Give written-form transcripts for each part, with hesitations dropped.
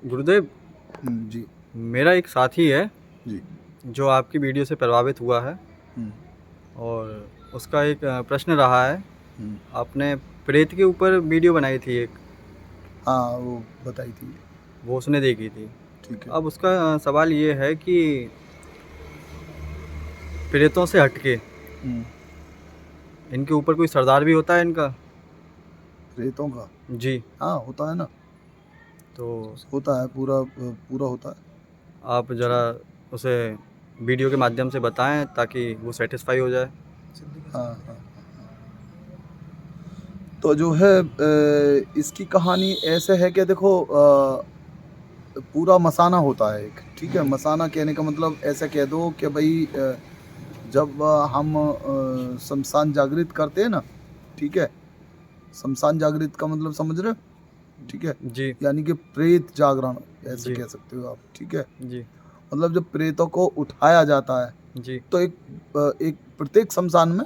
गुरुदेव, जी। मेरा एक साथी है जी। जो आपकी वीडियो से प्रभावित हुआ है हुँ, और उसका एक प्रश्न रहा है। हुँ। आपने प्रेत के ऊपर वीडियो बनाई थी एक, हाँ, वो बताई थी। वो उसने देखी थी। ठीक है। अब उसका सवाल ये है कि प्रेतों से हटके हुँ, इनके ऊपर कोई सरदार भी होता है इनका? रेतों का? जी। हाँ, होता है ना। तो होता है पूरा होता है। आप ज़रा ठीक। उसे वीडियो के माध्यम से बताएं ताकि वो सेटिस्फाई हो जाए। हाँ, हाँ, हाँ, हाँ। तो जो है इसकी कहानी ऐसे है कि देखो पूरा मसाना होता है एक, ठीक है? मसाना कहने का मतलब ऐसा कह दो कि भई जब हम श्मशान जागृत करते हैं ना, ठीक है? श्मशान जागृत का मतलब समझ रहे हो? ठीक है? जी। यानी कि प्रेत जागरण ऐसे जी। कह सकते हो आप, ठीक है? जी। मतलब जब प्रेतों को उठाया जाता है, जी। तो एक प्रत्येक श्मशान में,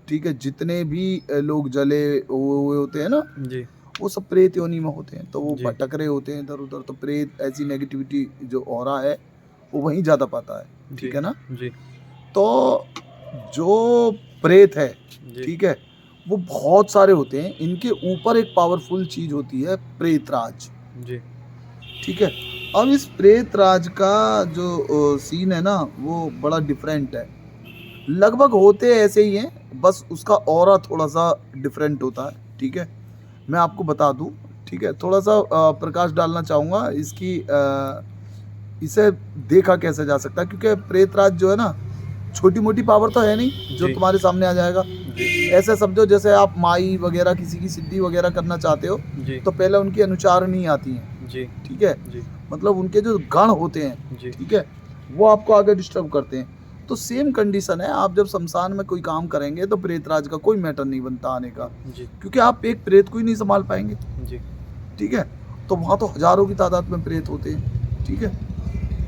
ठीक है, जितने भी लोग जले हुए होते हैं ना, जी। वो सब प्रेत योनि में होते हैं। तो वो जी। भटक रहे होते हैं इधर-उधर, तो प्रेत ऐसी नेगेटिविटी जो ऑरा है, वो वहीं ज़्यादा पाता है, जी। ठीक है ना? जी। तो जो प्रेत है, जी। ठीक है, वो बहुत सारे होते हैं। इनके ऊपर एक पावरफुल चीज़ होती है प्रेतराज, जी। ठीक है? अब इस प्रेतराज का जो सीन है ना, वो बड़ा डिफरेंट है। लगभग होते ऐसे ही हैं, बस उसका ऑरा थोड़ा-सा डिफरेंट होता है, ठीक है? मैं आपको बता दूँ, ठीक है? थोड़ा-सा प्रकाश डालना चाहूँगा इसकी इसे देखा कैसे जा सकता है, क्योंकि प्रेतराज जो है ना, छोटी-मोटी पावर तो है नहीं, जो जी। तुम्हारे सामने आ जाएगा। जी। ऐसे समझो जैसे आप माई वगैरह किसी की सिद्धि वगैरह करना चाहते हो, जी। तो पहले उनकी अनुचारिणी आती हैं, जी। ठीक है? जी। मतलब उनके जो गण होते हैं, जी। ठीक है? वो आपको आगे डिस्टर्ब करते हैं। तो सेम कंडीशन है, आप जब शमशान में कोई काम करेंगे, तो प्रेतराज का कोई मैटर नहीं बनता आने का, जी। क्योंकि आप एक प्रेत को ही नहीं सँभाल पाएँगे, जी। ठीक है? तो वहाँ तो हज़ारों की तादाद में प्रेत होते हैं, ठीक है?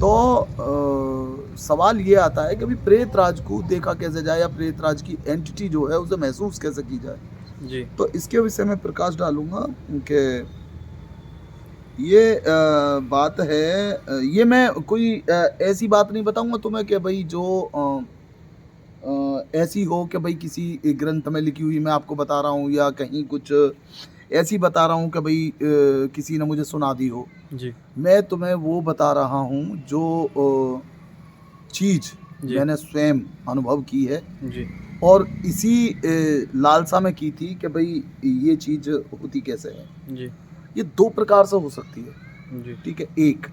तो सवाल ये आता है कि अभी प्रेतराज को देखा कैसे जाए, या प्रेतराज की एंटिटी जो है, उसे महसूस कैसे की जाए? जी। तो इसके विषय में प्रकाश डालूँगा कि ये बात है, ये मैं कोई ऐसी बात नहीं बताऊँगा तुम्हें कि भई जो ऐसी हो कि भई किसी ग्रंथ में लिखी हुई मैं आपको बता रहा हूँ, या कहीं कुछ ऐसी बता रहा हूँ कि भई किसी ने मुझे सुना दी हो। जी। मैं तुम्हें वो बता रहा हूँ जो चीज़ जी। मैंने स्वयं अनुभव की है, जी। और इसी लालसा में की थी कि भई ये चीज़ होती कैसे है। जी। ये 2 प्रकार से हो सकती है, जी। ठीक है? एक,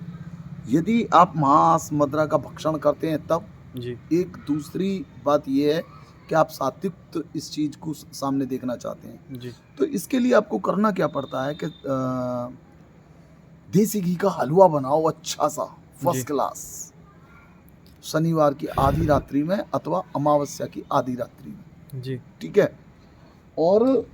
यदि आप मांस, मदिरा का भक्षण करते हैं तब। जी। एक दूसरी बात ये है कि आप सात्विक इस चीज़ को सामने देखना चाहते हैं। जी। तो इसके लिए आपको करना क्या पड़ता है कि देसी घी का हलवा बनाओ अच्छा-सा, जी। फर्स्ट क्लास, शनिवार की आधी रात्रि में अथवा अमावस्या की आधी रात्रि में, जी। ठीक है? और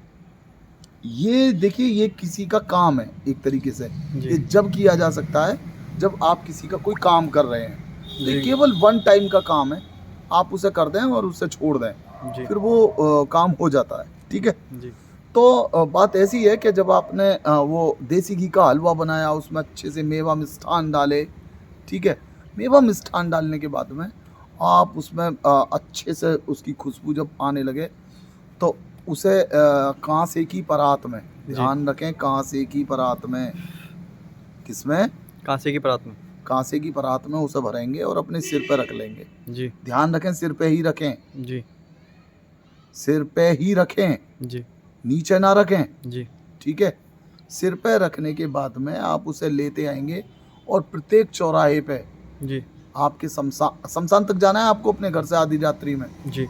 ये देखिए, ये किसी का काम है एक तरीके से। जी। ये जब किया जा सकता है, जब आप किसी का कोई काम कर रहे हैं। तो ये जी। केवल वन टाइम का काम है। आप उसे कर दें और उसे छोड़ दें, जी। फिर वो काम हो जाता है, ठीक है? जी। तो बात ऐसी है कि जब आपने वो देसी घी का हलवा बनाया, उसमें अच्छे से मेवा मिष्ठान डाले, ठीक है? मेवा मिष्ठान डालने के बाद में आप उसमें अच्छे से उसकी खुशबू जब आने लगे, तो उसे काँसे की परात में, जी। ध्यान रखें, काँसे की परात में, किसमें? कांसे की परात में। काँसे की परात में उसे भरेंगे और अपने सिर पे रख लेंगे। जी। ध्यान रखें, सिर पे ही रखें, जी। सिर पे ही रखें, जी। नीचे ना रखें, जी। ठीक है? सिर पे रखने के बाद में आप उसे लेते आएँगे, और प्रत्येक चौराहे पे जी। आपके शमशान तक जाना है आपको अपने घर से आधी रात्रि में। जी।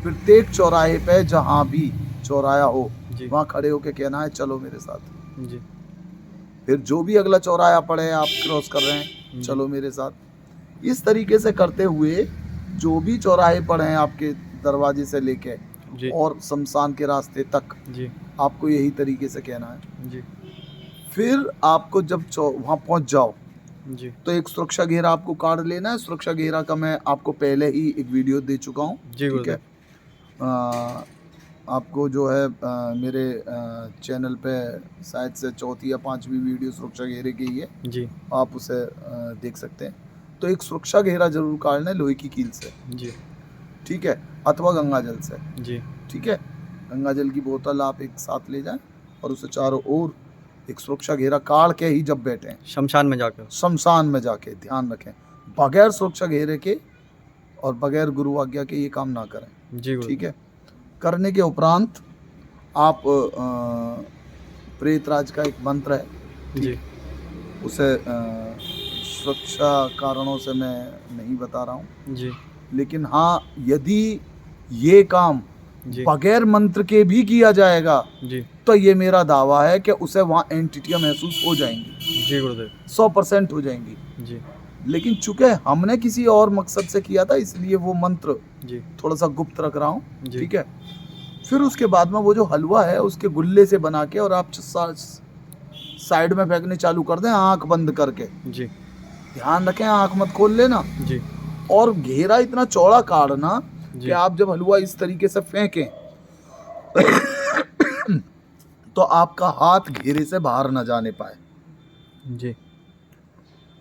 प्रत्येक चौराहे पे जहाँ भी चौराहा हो, जी। वहाँ खड़े होके कहना है, चलो मेरे साथ। जी। फिर जो भी अगला चौराहा पड़े आप क्रॉस कर रहे हैं, जी। चलो मेरे साथ। इस तरीके से करते हुए जो भी चौराहे पड़े हैं आपके दरवाजे से लेके जी। और शमशान के रास्ते तक, जी। आपको यही तरीके से कहना है। जी। फिर आपको जब वहाँ पहुँच जाओ, जी। तो एक सुरक्षा घेरा आपको काट लेना है। सुरक्षा घेरा का मैं आपको पहले ही एक वीडियो दे चुका हूँ, जी ठीक है? गुरुदेव। अ, आपको जो है मेरे चैनल पे शायद से चौथी या पांचवी वीडियो सुरक्षा घेरे की ही है, जी आप उसे देख सकते हैं। तो एक सुरक्षा घेरा जरूर काटना है लोहे की कील से, जी ठीक है, अथवा गंगा जल से, जी ठीक है। गंगा जल की बोतल आप एक साथ ले जाएं और उसे चारों ओर एक सुरक्षा घेरा काट के ही जब बैठें, शमशान में जाकर। शमशान में जाके, ध्यान रखें, बगैर सुरक्षा घेरे के और बगैर गुरु आज्ञा के ये काम ना करें, जी गुरुदेव। ठीक है। करने के उपरांत आप प्रेतराज का एक मंत्र है, जी उसे सुरक्षा कारणों से मैं नहीं बता रहा हूँ, जी लेकिन हाँ, यदि ये काम जी बगैर मंत्र के भी किया जाएगा जी तो ये मेरा दावा है कि उसे वहाँ एंटिटियाँ महसूस हो जाएंगी, जी गुरुदेव। 100% हो जाएंगी। जी लेकिन चूंकि हमने किसी और मकसद से किया था, इसलिए वो मंत्र जी थोड़ा सा गुप्त रख रहा हूँ, जी। ठीक है। फिर उसके बाद में वो जो हलवा है उसके गुल्ले से बना के और आप साइड में फेंकने चालू कर दें, आंख बंद करके। जी ध्यान रखें, आंख मत खोल लेना। जी और घेरा इतना चौड़ा काटना कि जी आप जब हलवा इस तरीके से फेंकें तो आपका हाथ घेरे से बाहर न जाने पाए। जी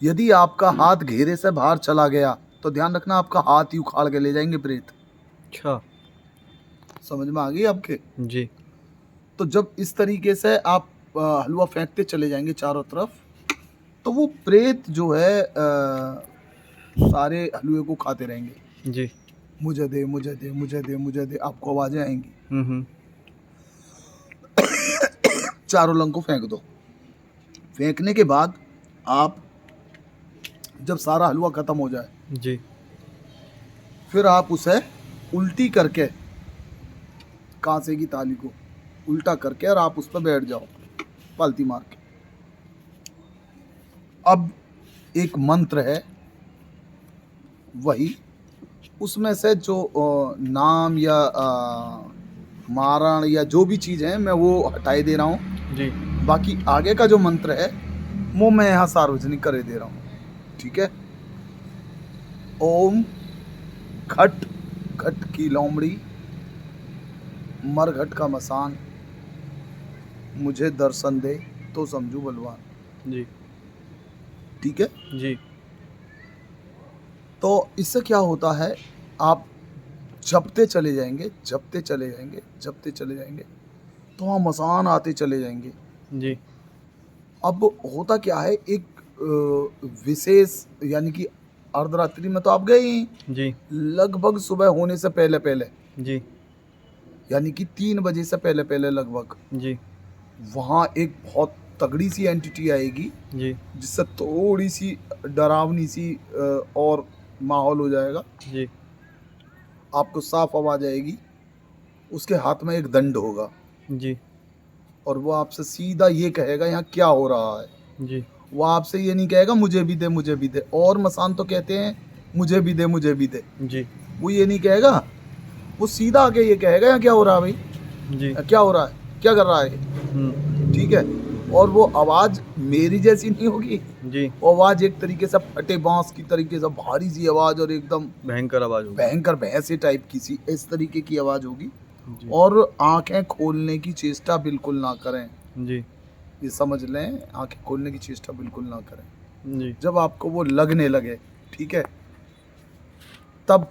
यदि आपका हाथ घेरे से बाहर चला गया तो ध्यान रखना, आपका हाथ ही उखाड़ के ले जाएंगे प्रेत। अच्छा। समझ में आ गई आपके? जी तो जब इस तरीके से आप हलवा फेंकते चले जाएंगे चारों तरफ, तो वो प्रेत जो है सारे हलवे को खाते रहेंगे। जी। मुझे दे, मुझे दे, मुझे दे, मुझे दे, आपको आवाजें आएंगी। चारों लंग को फेंक दो। फेंकने के बाद आप जब सारा हलवा खत्म हो जाए, जी फिर आप उसे उल्टी करके, कांसे की थाली को उल्टा करके, और आप उस पर बैठ जाओ पालती मार के। अब एक मंत्र है, वही उसमें से जो नाम या मारण या जो भी चीज़ है मैं वो हटाए दे रहा हूँ। जी बाकी आगे का जो मंत्र है वो मैं यहाँ सार्वजनिक करे दे रहा हूँ, ठीक है। ओम घट, घट की लोमड़ी, मरघट का मसान, मुझे दर्शन दे तो समझू बलवान। जी ठीक है। जी तो इससे क्या होता है, आप जपते चले जाएंगे, जपते चले जाएंगे, जपते चले जाएंगे, तो वहाँ मसान आते चले जाएंगे। जी अब होता क्या है, एक विशेष, यानी कि अर्धरात्रि में तो आप गए ही, जी लगभग सुबह होने से पहले पहले, जी यानी कि 3 बजे से पहले पहले लगभग, जी वहाँ एक बहुत तगड़ी सी एंटिटी आएगी, जी जिससे थोड़ी सी डरावनी सी और माहौल हो जाएगा। जी आपको साफ आवाज आएगी, उसके हाथ में एक दंड होगा, जी और वो आपसे सीधा ये कहेगा यहाँ क्या हो रहा है। जी वो आपसे ये नहीं कहेगा मुझे भी दे, मुझे भी दे, और मसान तो कहते हैं मुझे भी दे, मुझे भी दे। जी वो ये नहीं कहेगा, वो सीधा आके ये कहेगा यहाँ क्या हो रहा है भाई, जी क्या हो रहा है, क्या कर रहा है, ठीक है। और वो आवाज़ मेरी जैसी नहीं होगी, जी वो आवाज़ एक तरीके से फटे बांस की तरीके से भारी सी आवाज़, और एकदम भयंकर आवाज होगी। भयंकर भैंसे टाइप की सी, इस तरीके की आवाज़ होगी। जी और आंखें खोलने की चेष्टा बिल्कुल ना करें, जी ये समझ लें, आंखें खोलने की चेष्टा बिल्कुल ना करें। जी जब आपको वो लगने लगे, ठीक है, तब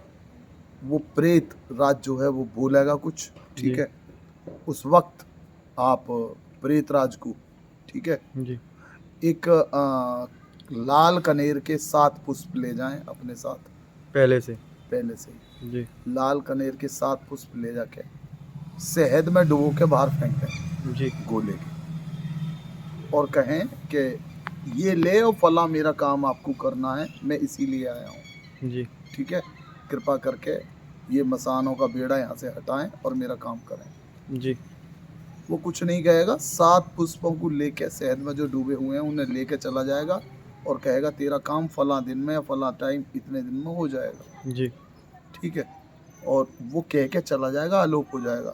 वो प्रेत राज जो है वो बोलेगा कुछ, ठीक जी। है। उस वक्त आप प्रेत राज को, ठीक है, जी एक लाल कनेर के 7 पुष्प ले जाएं अपने साथ, पहले से। पहले से ही जी लाल कनेर के 7 पुष्प ले जाके शहद में डुबो के बाहर फेंक दें जी गोले के, और कहें कि ये ले और फला मेरा काम आपको करना है, मैं इसीलिए आया हूँ, जी ठीक है। कृपा करके ये मसानों का बेड़ा यहाँ से हटाएं और मेरा काम करें। जी वो कुछ नहीं कहेगा, 7 पुष्पों को लेके शहद में जो डूबे हुए हैं उन्हें लेके चला जाएगा और कहेगा तेरा काम फला दिन में या फला टाइम इतने दिन में हो जाएगा, जी ठीक है। और वो कह के चला जाएगा, आलोक हो जाएगा।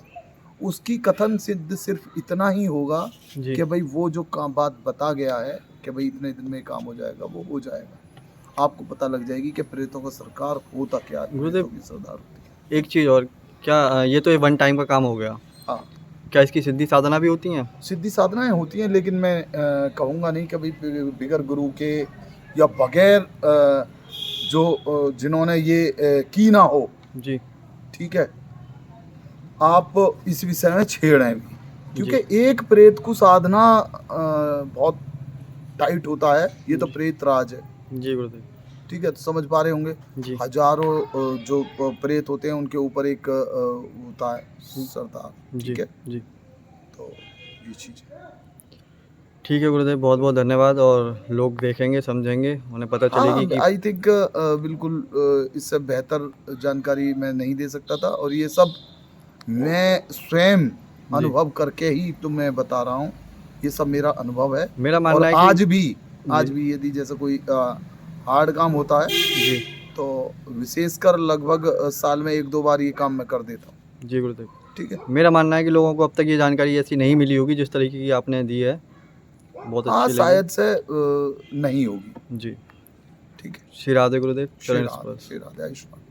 उसकी कथन सिद्ध सिर्फ इतना ही होगा जी कि भाई वो जो काम बात बता गया है कि भाई इतने दिन में काम हो जाएगा, वो हो जाएगा। आपको पता लग जाएगी कि प्रेतों का सरकार होता क्या है, गुरुदेव, प्रेतों की सरदार होती है। एक चीज़ और, क्या ये तो 1 टाइम का काम हो गया, हाँ, क्या इसकी सिद्धि साधना भी होती हैं? सिद्धि साधनाएँ होती हैं, लेकिन मैं कहूँगा नहीं कभी बिगर गुरु के या बगैर जिन्होंने ये की ना हो, जी, ठीक है? आप इस विषय में छेड़ें भी, जी, क्योंकि एक प्रेत को साधना बहुत टाइट होता है, ये तो जी। प्रेत राज है, जी गुरुदेव। ठीक है? तो समझ पा रहे होंगे, जी, हज़ारों जो प्रेत होते हैं उनके ऊपर एक होता है सरदार, जी, ठीक है? जी। तो ये चीज़ है। ठीक है गुरुदेव, बहुत-बहुत धन्यवाद और लोग देखेंगे, समझेंगे, उन्हें पता चलेगी हाँ, कि आई थिंक बिल्कुल इससे बेहतर जानकारी मैं नहीं दे सकता था, और ये सब मैं स्वयं जी, अनुभव करके ही तुम्हें बता रहा हूँ। ये सब मेरा अनुभव है, मेरा मानना और है कि आज जी, भी यदि जैसे कोई हार्ड काम होता है, जी, तो विशेषकर लगभग साल में 1-2 बार ये काम मैं कर देता हूँ। जी गुरुदेव। ठीक है? मेरा मानना है कि लोगों को अब तक ये जानकारी ऐसी नहीं मिली होगी जिस तरीके की आपने दी है, बहुत हाँ, अच्छी लगी। शायद से नहीं होगी। जी, ठीक है? श्री राधे गुरुदेव, श्री चरण राधे, स्पर्श। श्री राधे, आयुष्मान।